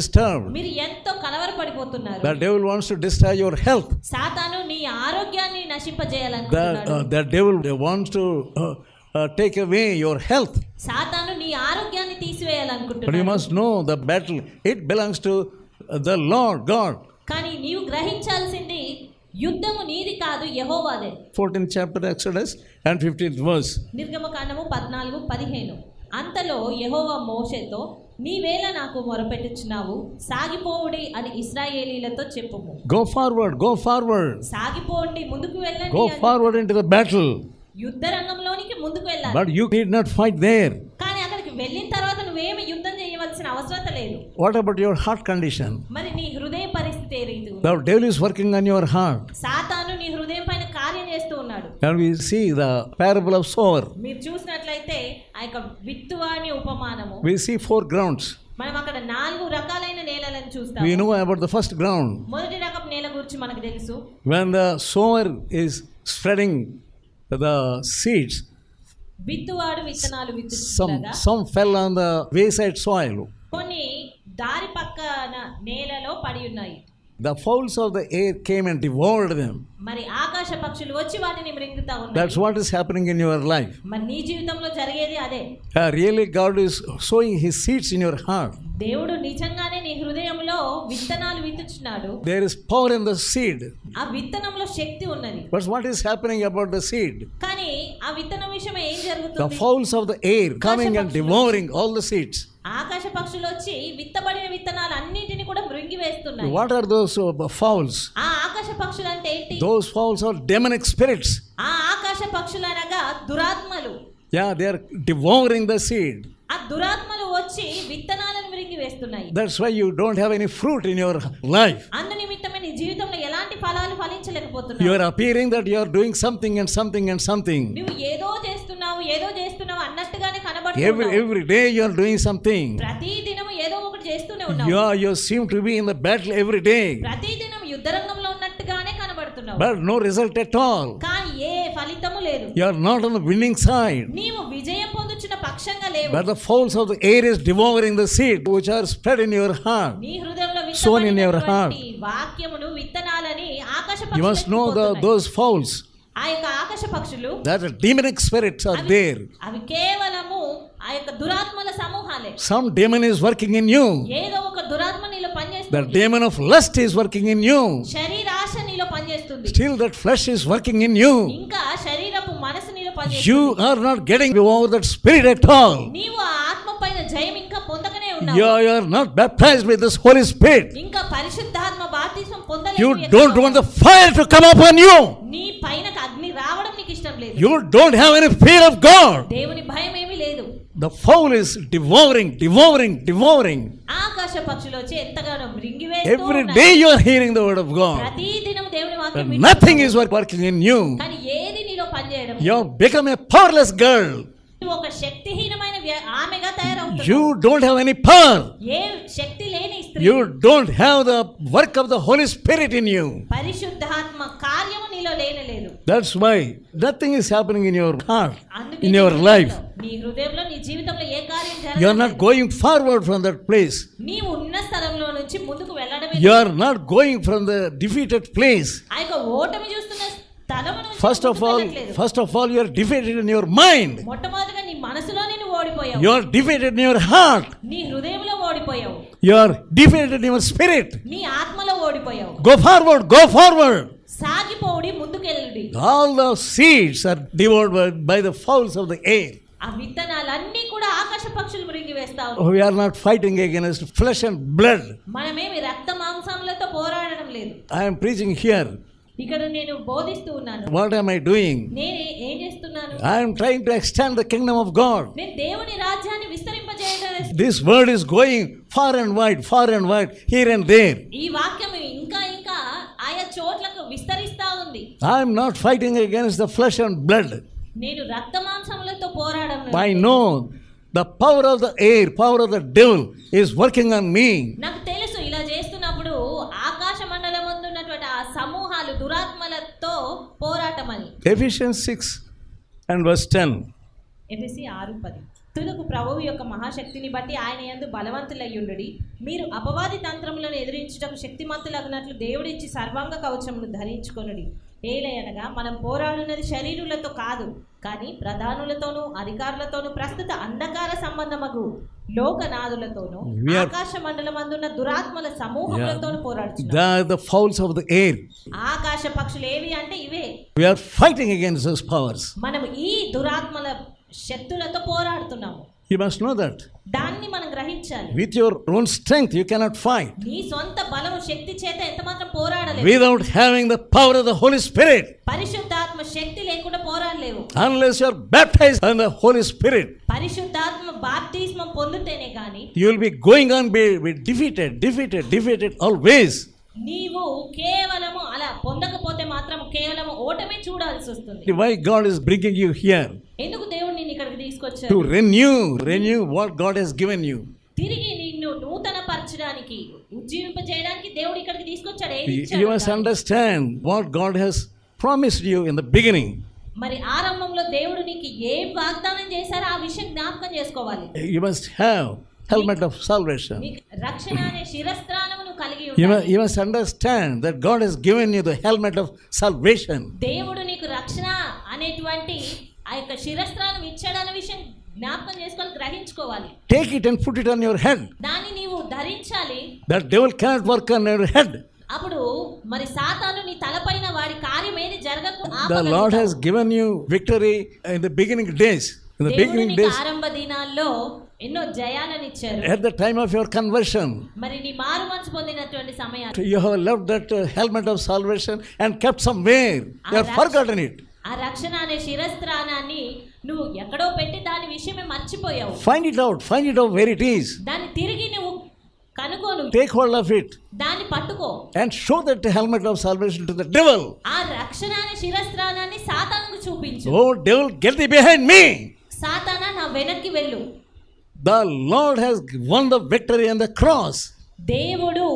మీరు ఎంతో కలవరపడిపోతున్నారు. The devil wants to destroy your health. సాతాను నీ ఆరోగ్యాన్ని నశింపజేయాలనుకుంటున్నాడు. The devil wants to take away your health. సాతాను నీ ఆరోగ్యాన్ని But you తీసివేయాలనుకుంటున్నాడు. must know the battle, it belongs to the Lord God. కానీ నీవు గ్రహించాల్సింది యుద్ధము నీది కాదు, యెహోవాదే. 14th chapter Exodus and 15th verse. నిర్గమకాండము 14:15. అంతలో యెహోవా మోషేతో, నీవేళ నాకు మొరపెట్టుచున్నావు, సాగిపోవుడి అని ఇశ్రాయేలీలతో చెప్పుము. Go forward. సాగిపోండి, ముందుకు వెళ్ళండి. Go forward into the battle. యుద్ధ రంగంలోనికి ముందుకు వెళ్ళాలి. But you need not fight there. కానీ అక్కడికి వెళ్ళిన తర్వాత నువ్వేమి యుద్ధం చేయవలసిన అవసరం లేదు. What about your heart condition? మరి నీ హృదయ పరిస్థితి ఏ రీతి ఉంది? The devil is working on your heart. సాతాను నీ హృదయం పైన కార్యం చేస్తూ ఉన్నాడు. And we see the parable of sower. మీరు చూసినట్లయితే ఆ యొక్క విత్తువాని ఉపమానము. We see 4 grounds. మనం అక్కడ 4 రకాలైన నేలలను చూస్తాం. We know about the first ground. మొదటి రకం నేల గురించి మనకు తెలుసు. When the sower is spreading the seeds, విత్తువాడు విత్తనాలు విత్తుచుండగా some fell on the wayside soil. కొన్ని దారి పక్కన నేలలో పడి ఉన్నాయి. The fowls of the air came and devoured them. మరి ఆకాశ పక్షులు వచ్చి వాటిని మృంగుతా ఉన్నాయి. That's what is happening in your life. మరి నీ జీవితంలో జరిగేది అదే. Really God is sowing his seeds in your heart. దేవుడు నిజంగానే నీ హృదయంలో విత్తనాలు విత్తుచున్నాడు. There is power in the seed. ఆ విత్తనంలో శక్తి ఉన్నది. But what is happening about the seed? కానీ ఆ విత్తనం విషయం ఏం The జరుగుతుంది? fowls of the air coming and devouring all the seeds. ఆకాశ పక్షులు వచ్చి విత్తబడిన విత్తనాలు అన్నిటిని కూడా మృంగి వేస్తున్నాయి. What are those fowls? ఆ ఆకాశ పక్షులు అంటే ఏంటి? Those fowls are demonic spirits. ఆ ఆకాశ పక్షులు అనగా దురాత్మలు. Yeah, they are devouring the seed. ఆ దురాత్మలు వచ్చి విత్తనాలను మృంగి వేస్తున్నాయి. That's why you don't have any fruit in your life. అందు నిమిత్తమే నీ జీవితంలో ఎలాంటి ఫలాలు ఫలించలేకపోతున్నావు. You are appearing that you are doing something. నువ్వు ఏదో చేస్తున్నావు అన్నట్టుగానే కనబడుతున్నావు. Every day you are doing something. ప్రతి దినము ఏదో ఒకటి చేస్తూనే ఉన్నావు. You seem to be in the battle every day. ప్రతి దినం యుద్ధ రంగంలో ఉన్నట్టుగానే కనబడుతున్నావు. But no result at all. కానీ ఏ ఫలితము లేదు. You are not on the winning side. నీవు విజయం పొందుచున్న పక్షంగా లేవు. But the fowls of the air is devouring the seed which are spread in your heart. నీ హృదయంలో Sown in your heart. వాక్యమును విత్తనాలని ఆకాశ You must know పక్షులు those fowls. ఆ యొక్క ఆకాశ పక్షులు, that demonic spirits are there. అవి కేవలము ఆ యొక్క దురాత్మల సమూహాలే. Some demon is working in you. ఏదో ఒక దురాత్మ నీలో పనిచేస్తుంది. The demon of lust is working in you. శరీరాశ నీలో పనిచేస్తుంది. Still that flesh is working in you. ఇంకా శరీరపు మనసు నీలో పనిచేస్తుంది. You are not getting over that spirit at all. నీవు ఆ ఆత్మ పైన జయం ఇంకా పొందకనే ఉన్నావు. You are not baptized with this Holy Spirit. ఇంకా పరిశుద్ధాత్మ బాప్తిస్మం పొందలేదు. You don't want the fire to come upon you. నీ పైన అగ్ని రావడం నీకు ఇష్టం లేదు. You don't have any fear of God. దేవుని భయం ఏమీ లేదు. The fowl is devouring. ఆకాశ పక్షులు వచ్చి ఎంతగానో మృంగివేస్తూ Every day you are hearing the word of God. ప్రతిదినం దేవుని వాక్యం But nothing is working in you. కానీ ఏది నీలో పనిచేయడం. You have become a powerless girl. నువ్వు ఒక శక్తిహీనమైన ఆమెగా తయారవుతున్నావు. You don't have any power. ఏ శక్తి లేని స్త్రీ. You don't have the work of the Holy Spirit in you. పరిశుద్ధాత్మ కార్యము నీలో లేనేలేదు. That's why nothing is happening in your heart, in your life. నీ హృదయంలో నీ జీవితంలో ఏ కార్యం You are not going forward from that place. నీవు ఉన్న స్థలంలో నుంచి ముందుకు వెళ్ళడమే. You are not going from the defeated place. ఆ యొక్క ఓటమి చూస్తున్న స్థలము నుంచి First of all, you are defeated in your mind. మొట్టమొదటిగా నీ మనసులో నువ్వు ఓడిపోయావు. You are defeated in your heart. నీ హృదయంలో ఓడిపోయావు. You are defeated in your spirit. నీ ఆత్మలో ఓడిపోయావు. Go forward. సాగిపోడి ముందుకెళ్ళండి. All the seeds are devoured by the fowls of the air. ఆ విత్తనాలన్నీ కూడా ఆకాశ పక్షులు మృంగివేస్తావు. We are not fighting against flesh and blood. మనమేమి రక్త మాంసములతో పోరాడడం లేదు. I am preaching here. ఇక్కడ నేను బోధిస్తూ ఉన్నాను. What am I doing? నేను ఏం చేస్తున్నాను? I am trying to extend the kingdom of God. నేను దేవుని రాజ్యాన్ని విస్తరింపజేయడం. This word is going far and wide, here and there. ఈ వాక్యం ఇంకా ఆయా చోట్లకు విస్తరిస్తా ఉంది. I am not fighting against the flesh and blood. నేను రక్త మాంసములతో పోరాడడం లేదు. I know the power of the air, power of the devil is working on me. నాకు తెలుసు ఇలా చేస్తున్నప్పుడు ఆకాశ మండలమందు ఉన్నటువంటి ఆ సమూహాలు దురాత్మలతో పోరాటమని. Ephesians 6:10. ఎఫెసీ 6:10. తులకు ప్రభువు యొక్క మహాశక్తిని బట్టి ఆయన యందు బలవంతులయ్యుండుడి. మీరు అపవాది తంత్రములను ఎదిరించుటకు శక్తిమంతులగునట్లు దేవుడిచ్చి సర్వాంగ కవచమును ధరించుకొనుడి. ఏలయనగా మనం పోరాడున్నది శరీరులతో కాదు, కానీ ప్రధానులతోనూ అధికారులతోనూ ప్రస్తుత అంధకార సంబంధమగు లోకనాథులతోనూ ఆకాశ మండలమందున్న దురాత్మల సమూహములతోనూ పోరాడుచున్నాము. The fowls of the air. ఆకాశ పక్షులు ఏవి అంటే ఇవే. We are fighting against those powers. మనం ఈ దురాత్మల శక్తులతో పోరాడుతున్నాము. You must know that. దాన్ని మనం గ్రహించాలి. With your own strength you cannot fight. నీ సొంత బలము శక్తి చేత ఎంత మాత్రం పోరాడలేవు. Without having the power of the Holy Spirit. పరిశుద్ధాత్మ శక్తి లేకుండా పోరాడలేవు. Unless you are baptized in the Holy Spirit. పరిశుద్ధాత్మ బాప్తిస్మం పొందితేనే గాని you will be going on be defeated always. నీవు కేవలము అలా పొందకపోతే మాత్రం కేవలము ఓటమే చూడాల్సి వస్తుంది. Why God is bringing you here? ఎందుకు దేవుడు నిన్ను ఇక్కడికి తీసుకొచ్చాడు? To renew what God has given you. తిరిగి నిన్ను నూతన పరచడానికి, ఉజ్జీవింపజేయడానికి దేవుడు ఇక్కడికి తీసుకొచ్చాడు. ఏది ఇచ్చాడు? You must understand what God has promised you in the beginning. మరి ఆరంభంలో దేవుడు నీకు ఏ వాగ్దానం చేశారో ఆ విషయం జ్ఞాపకం చేసుకోవాలి. You must have helmet of salvation. రక్షణ అనే శిరస్త్రాణమును కలిగి ఉండాలి. You must understand that God has given you the helmet of salvation. దేవుడు నీకు రక్షణ అనేటువంటి ఆ యొక్క శిరస్త్రాణం ఇచ్చాడన్న విషయం జ్ఞాపకం చేసుకొని గ్రహించుకోవాలి. Take it and put it on your head. దాన్ని నీవు ధరించాలి. That devil cannot work on your head. అప్పుడు మరి సాతాను నీ తలపైన వాడి కార్యం ఏది జరగకు ఆపగలుగుతాడు. The Lord has given you victory in the beginning days. In the beginning days. ఆరంభ దినాల్లో ఎన్నో జయాలను ఇచ్చారు. At the time of your conversion. మరి నీ మారు మనసు పొందినటువంటి సమయాన్ని you have left that helmet of salvation and kept somewhere. You have forgotten it. ఆ రక్షణ అనే శిరస్త్రాణాన్ని నువ్వు ఎక్కడో పెట్టి దాని విషయమే మర్చిపోయావు. Find it out where it is. దాన్ని తిరిగి నువ్వు కనుగోను. Take hold of it. దాన్ని పట్టుకో. And show that helmet of salvation to the devil. ఆ రక్షణ అనే శిరస్త్రాణాన్ని సాతానుకు చూపించు. Oh devil, get thee behind me. సాతానా నా వెనక్కి వెళ్ళు. The Lord has won the victory on the cross. దేవుడు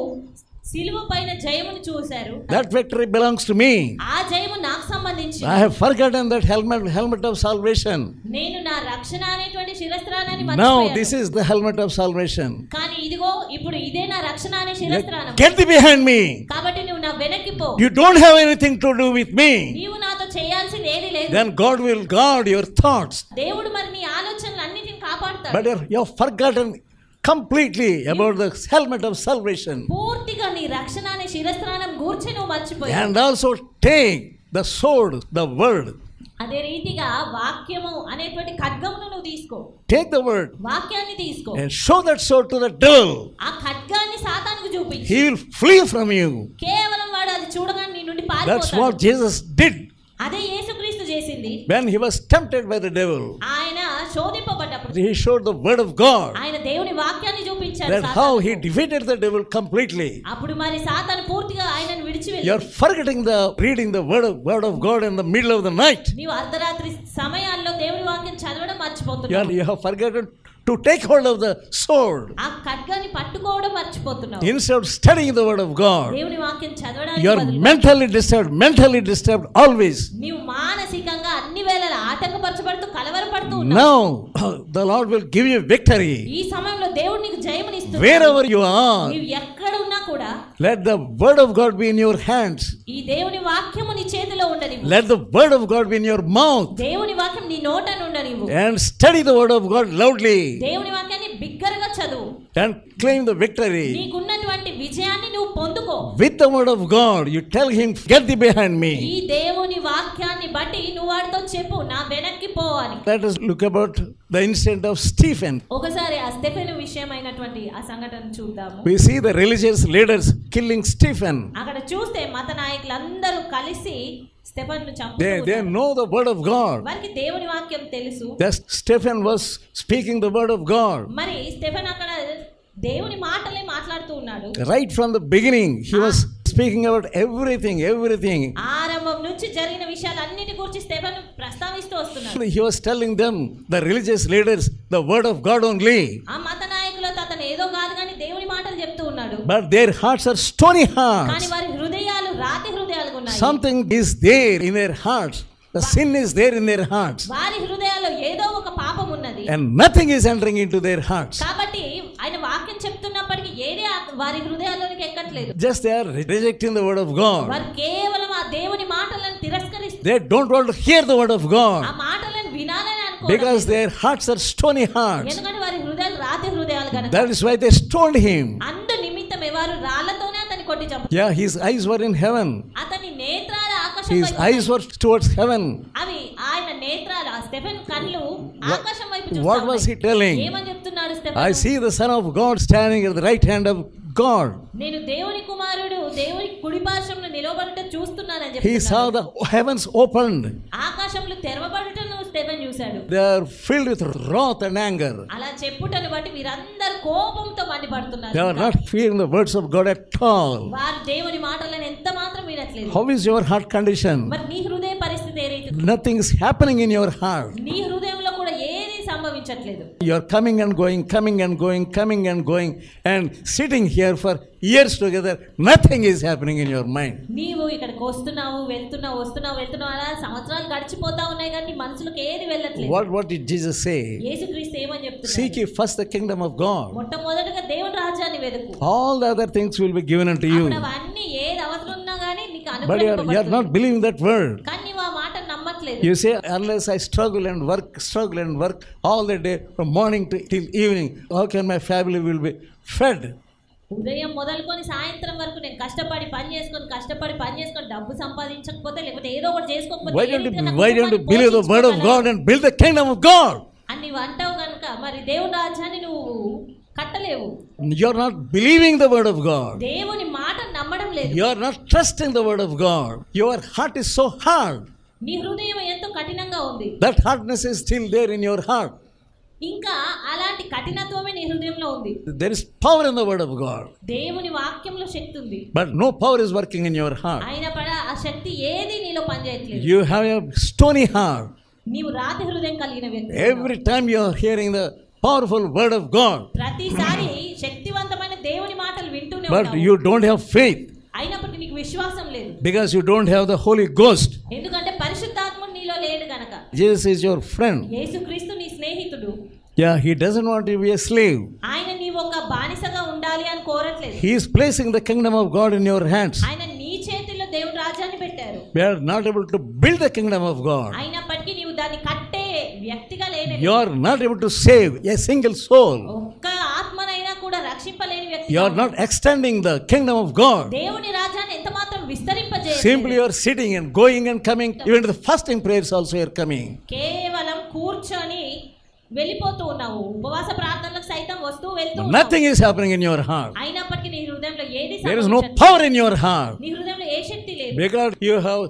సిలువ పైన జయమును చూశారు. That victory belongs to me. ఆ జయము నాకు సంబంధించింది. I have forgotten that helmet of salvation. నేను నా రక్షణ అనేటువంటి శిరస్త్రాణాన్ని మర్చిపోయాను. Now this is the helmet of salvation. కానీ ఇదిగో ఇప్పుడు ఇదే నా రక్షణ అనే శిరస్త్రాణం. Get thee behind me. కాబట్టి నువ్వు నా వెనక్కి పో. You don't have anything to do with me. నీవు నాతో చేయాల్సింది ఏది లేదు. Then God will guard your thoughts. దేవుడు మరి నీ ఆలోచనలన్నిటిని కాపాడుతాడు. But you have forgotten completely about the helmet of salvation. పూర్తిగా నీ రక్షణ అనే శిరస్త్రాణం గూర్చి నువ్వు మర్చిపోయావు. And also take the sword, the word. అదే రీతిగా వాక్యము అనేటువంటి ఖడ్గమును నువ్వు తీసుకో. Take the word. వాక్యాన్ని తీసుకో. And show that sword to the devil. ఆ ఖడ్గాన్ని సాతానుకు చూపించు. He will flee from you. కేవలం వాడు అది చూడగానే నీ నుండి పారిపోతాడు. That's what Jesus did. అదే యేసుక్రీస్తు చేసింది. When he was tempted by the devil, ఆయన శోధింపబడ్డప్పుడు he showed the word of God. ఆయన దేవుని వాక్యాన్ని చూపించాడు. That's how he defeated the devil completely. అప్పుడు మరి సాతాను పూర్తిగా ఆయనను విడిచి వెళ్ళింది. You are forgetting the reading the word of God in the middle of the night. నీవు అర్ధరాత్రి సమయాల్లో దేవుని వాక్యం చదవడం మర్చిపోతున్నావు. You have forgotten to take hold of the sword. ఆ ఖడ్గాన్ని పట్టుకోవడం మర్చిపోతున్నావు. Instead of studying the word of God, దేవుని వాక్యం చదవడానికి you are mentally disturbed always. నీవు మానసికంగా అన్ని వేళలా ఆటంకపరచబడుతూ కలవరపడుతూ ఉన్నావు. Now the Lord will give you victory. ఈ సమయంలో దేవుడు నీకు జయమునిస్తాడు. Wherever you are, నీవు ఎక్కడ ఉన్నా కూడా let the word of God be in your hands. ఈ దేవుని వాక్యము నీ చేతిలో ఉండనివ్వు. Let the word of God be in your mouth. దేవుని వాక్యం నీ నోట ఉండనివ్వు. And study the word of God loudly. దేవుని వాక్యాన్ని బిగ్గరగా చదువు. And claim the victory. నీకున్నటువంటి విజయాన్ని నువ్వు పొందుకో. With the word of God, you tell him, get thee behind me. ఈ దేవుని వాక్యాన్ని బట్టి నువ్వు వాడితో చెప్పు, నా వెనక్కి పో అని. Let us look about the incident of Stephen. ఒకసారి ఆ స్టెఫెను విషయమైనటువంటి ఆ సంఘటన చూద్దాము. We see the religious leaders killing Stephen. అక్కడ చూస్తే మత నాయకులందరూ కలిసి స్టెఫెన్ను చంపుతున్నారు. They know the word of God. వారికి దేవుని వాక్యం తెలుసు. That Stephen was speaking the word of God. మరి స్టెఫెన్ అక్కడ దేవుని మాటలే మాట్లాడుతూ ఉన్నాడు. Right from the beginning, he was speaking about everything. ఆరంభం నుంచి జరిగిన విషయాలన్నిటి గురించి స్టెఫెన్ ప్రస్తావిస్తూ వస్తున్నాడు. He was telling them, the religious leaders, the word of God only. ఆ మత నాయకులతో అతను ఏదో కాదు కానీ దేవుని మాటలు చెప్తూ ఉన్నాడు. But their hearts are stony hearts. కానీ వారి హృదయాలు రాతి హృదయాలుగా ఉన్నాయి. Something is there in their hearts. The sin is there in their hearts. వారి హృదయాల్లో ఏదో ఒక పాపం ఉన్నది. And nothing is entering into their hearts. కాబట్టి ఆయన వాక్యం చెప్తున్నప్పటికీ ఏది వారి హృదయాల్లోనికి ఎక్కట్లేదు. Just they are rejecting the word of God. వారు కేవలం ఆ దేవుని మాటలను తిరస్కరిస్తారు. They don't want to hear the word of God. ఆ మాటలను వినాలని అనుకోరు. Because their hearts are stony hearts. ఎందుకంటే వారి హృదయాలు రాతి హృదయాలు గనుక. That is why they stoned him. అందు నిమిత్తమే వారు రాళ్లతోనే అతన్ని కొట్టి చంపారు. Yeah, his eyes were in heaven. అతని నేత్రాలు ఆకాశం His eyes were towards heaven. అవి ఆయన నేత్రాలు ఆ స్టెఫెన్ కళ్ళు ఆకాశం వైపు చూస్తున్నాయి. What was he telling? ఏమని చెప్తున్నాడు Stephen? I see the Son of God standing at the right hand of God. నేను దేవుని కుమారుడు దేవుని కుడి పార్శ్వంలో నిలబడుట చూస్తున్నానని He చెప్తున్నాడు. saw the heavens opened. ఆకాశంలో తెరవబడుటను స్టెఫెన్ చూశాడు. They are filled with wrath and anger. అలా చెప్పుటను బట్టి వీరందరూ కోపంతో మండిపడుతున్నారు. They are not hearing the words of God at all. వారు దేవుని మాటలను ఎంత మాత్రం వినట్లేదు. How is your heart condition? మరి నీ హృదయ పరిస్థితి ఏ రీతి? Nothing is happening in your heart. నీ హృదయంలో కూడా ఏది సంభవించట్లేదు. You are coming and going and sitting here for years together. Nothing is happening in your mind. నీవు ఇక్కడికి వస్తున్నావు వెళ్తున్నావు అలా సంవత్సరాలు గడిచిపోతా ఉన్నాయి కానీ నీ మనసులోకి ఏది వెళ్ళట్లేదు. What did Jesus say? యేసుక్రీస్తు ఏమని చెప్తున్నాడు? Seek ye first the kingdom of God. మొట్టమొదటిగా దేవుని రాజ్యాన్ని వెతుకు. All the other things will be given unto you. అప్పుడు అవన్నీ ఏది అవసరం ఉన్నా కానీ నీకు But you are అనుగ్రహింపబడుతుంది. not believing that word. కానీ నీవు ఆ మాట నమ్మట్లేదు. You say, unless I struggle and work all the day from morning till evening, how can my family will be fed? ఉదయం మొదలుకొని సాయంత్రం వరకు నేను కష్టపడి పని చేసుకొని డబ్బు సంపాదించకపోతే లేకపోతే ఏదో ఒకటి చేసుకోకపోతే Why don't you believe the word of God and build the kingdom of God? అని నీవు అంటావు కనుక మరి దేవుని రాజ్యాన్ని నువ్వు కట్టలేవు. You are not believing the word of God. దేవుని మాట నమ్మడం లేదు. You are not trusting the word of God. Your heart is so hard. నీ హృదయం ఎంతో కఠినంగా ఉంది. That hardness is still there in your heart. ఇంకా అలాంటి కఠినత్వమే నీ హృదయంలో ఉంది. There is power in the word of God. దేవుని వాక్యంలో శక్తి ఉంది. But no power is working in your heart. అయినా కూడా ఆ శక్తి ఏది నీలో పనిచేయట్లేదు. You have a stony heart. నీవు రాతి హృదయం కలిగిన వ్యక్తి. Every time you are hearing the powerful word of God, ప్రతిసారి శక్తివంతమైన దేవుని మాటలు వింటూనే but ఉన్నావు. you don't have faith. అయినప్పటికీ నీకు విశ్వాసం లేదు. Because you don't have the Holy Ghost. ఎందుకంటే పరిశుద్ధాత్ముడు నీలో లేడు గనక. Jesus is your friend. యేసుక్రీస్తు నీ స్నేహితుడు. Yeah, he doesn't want you to be a slave. ఆయన నీవు ఒక బానిసగా ఉండాలి అని కోరట్లేదు. He is placing the kingdom of God in your hands. ఆయన నీ చేతిలో దేవుని రాజ్యాన్ని పెట్టారు. We are not able to build the kingdom of God. అయినప్పటికీ నీవు దాన్ని కట్టే వ్యక్తిగా లేని, You are not able to save a single soul. ఒక్క ఆత్మనైనా కూడా రక్షింపలేని వ్యక్తి. You are not extending the kingdom of God. దేవుని రాజ్యాన్ని ఎంత మాత్రం విస్తరింపజేయలేదు. Simply you are sitting and going and coming. Even to the fasting prayers also you are coming. కేవలం కూర్చొని వెళ్ళిపోతూ ఉన్నావు, ఉపవాస ప్రార్థనలకు సైతం వస్తూ వెళ్తూ ఉన్నావు. Nothing is happening in your heart. అయినప్పటికీ నీ హృదయంలో ఏది There is no power in your heart. నీ హృదయంలో ఏ శక్తి లేదు. Because you have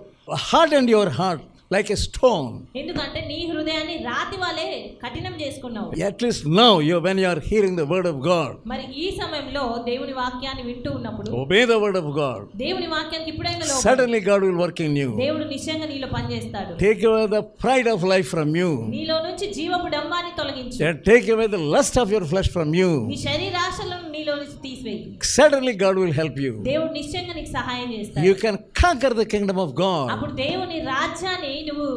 hardened your heart like a stone. ఎందుకంటే నీ హృదయాన్ని రాతి వలె కఠినం చేసుకున్నావు. At least now when you are hearing the word of God, మరి ఈ సమయంలో దేవుని వాక్యాన్ని వింటూ ఉన్నప్పుడు obey the word of God. దేవుని వాక్యానికి ఇప్పుడైనా లోబడు. Suddenly God will work in you. దేవుడు నిశ్చయంగా నీలో పనిచేస్తాడు. Take away the pride of life from you. నీలో నుంచి జీవపు డంబాన్ని తొలగించు. And take away the lust of your flesh from you. నీ శరీరాశలను నీలో నుంచి తీసివేయి. Suddenly God will help you. దేవుడు నిశ్చయంగా నీకు సహాయం చేస్తాడు. You can conquer the kingdom of God. అప్పుడు దేవుని రాజ్యాన్ని నువ్వు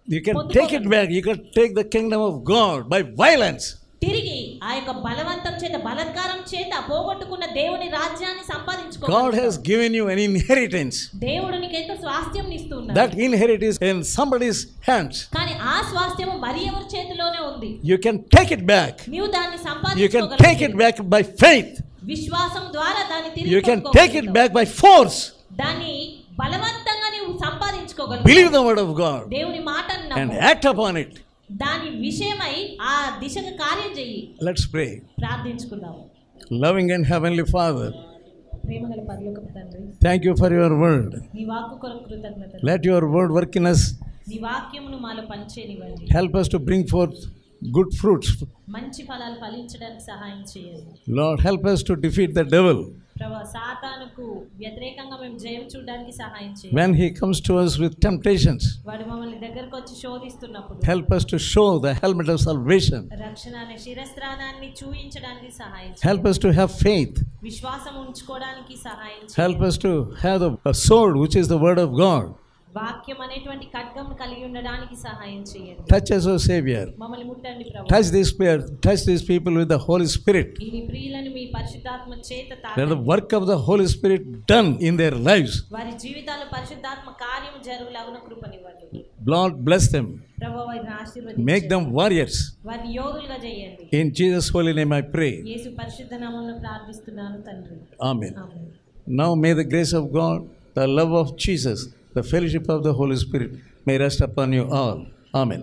You can take it back. You can take the kingdom of God by violence. తిరిగి ఆ యొక్క బలవంతం చేత, బలత్కారం చేత పోగొట్టుకున్న దేవుని రాజ్యాన్ని సంపాదించుకో. God has given you an inheritance. దేవుడు నీకు ఎంతో స్వాస్థ్యం ఇస్తున్నాడు. That inheritance in somebody's hands. కానీ ఆ స్వాస్థ్యం మరి ఎవరి చేతిలోనే ఉంది. You can take it back. నీవు దాన్ని You can సంపాదించుకోగలవు. take it back by faith. విశ్వాసం ద్వారా దాన్ని తిరిగి You can పొందుకోగలవు. take it back by force. దాన్ని బలవంతంగా నీవు సంపాదించుకోగలవు. Believe the word of God దేవుని మాటను and నమ్ము. act upon it. దాని విషయమై ఆ దిశగా కార్యం చెయ్యి. Let's pray. ప్రార్థించుకుందాం. Loving and heavenly Father, ప్రేమగల పరలోకపు తండ్రి, thank you for your word. నీ వాక్కు కొరకు కృతజ్ఞతలు. Let your word work in us. నీ వాక్యమును మాలో పనిచేయనివ్వండి. Help us to bring forth good fruits. మంచి ఫలాలు ఫలించడానికి సహాయం చేయండి. Lord, help us to defeat the devil. ప్రభువా, సాతానుకు వ్యతిరేకంగా మేము జయం చూడడానికి సహాయం చేయండి. When he comes to us with temptations, వాడు మమ్మల్ని దగ్గరకు వచ్చి శోధిస్తున్నప్పుడు help us to show the helmet of salvation. రక్షణ అనే శిరస్త్రాణాన్ని చూయించడానికి సహాయం చేయండి. Help us to have faith. విశ్వాసం ఉంచుకోవడానికి సహాయం Help చేయండి. us to have a sword, which is the word of God. వాక్యం అనేటువంటి ఖడ్గం కలిగి ఉండడానికి సహాయం చేయండి. Touch us, O Savior. మమ్మల్ని ముట్టండి ప్రభువా. Touch these people with the Holy Spirit. ఈ నీ ప్రియులను మీ పరిశుద్ధాత్మ చేత Let తాకండి. the work of the Holy Spirit done in their lives. వారి జీవితాల్లో పరిశుద్ధాత్మ కార్యం జరుగులాగున కృపనివ్వండి. Lord, bless them. ప్రభువా, వారిని Make ఆశీర్వదించండి. them warriors. వారిని యోధులుగా చేయండి. In Jesus' holy name I pray. యేసు పరిశుద్ధ నామములో ప్రార్థిస్తున్నాను తండ్రి. Amen. Amen. Now may the grace of God, the love of Jesus, the fellowship of the Holy Spirit may rest upon you all. Amen.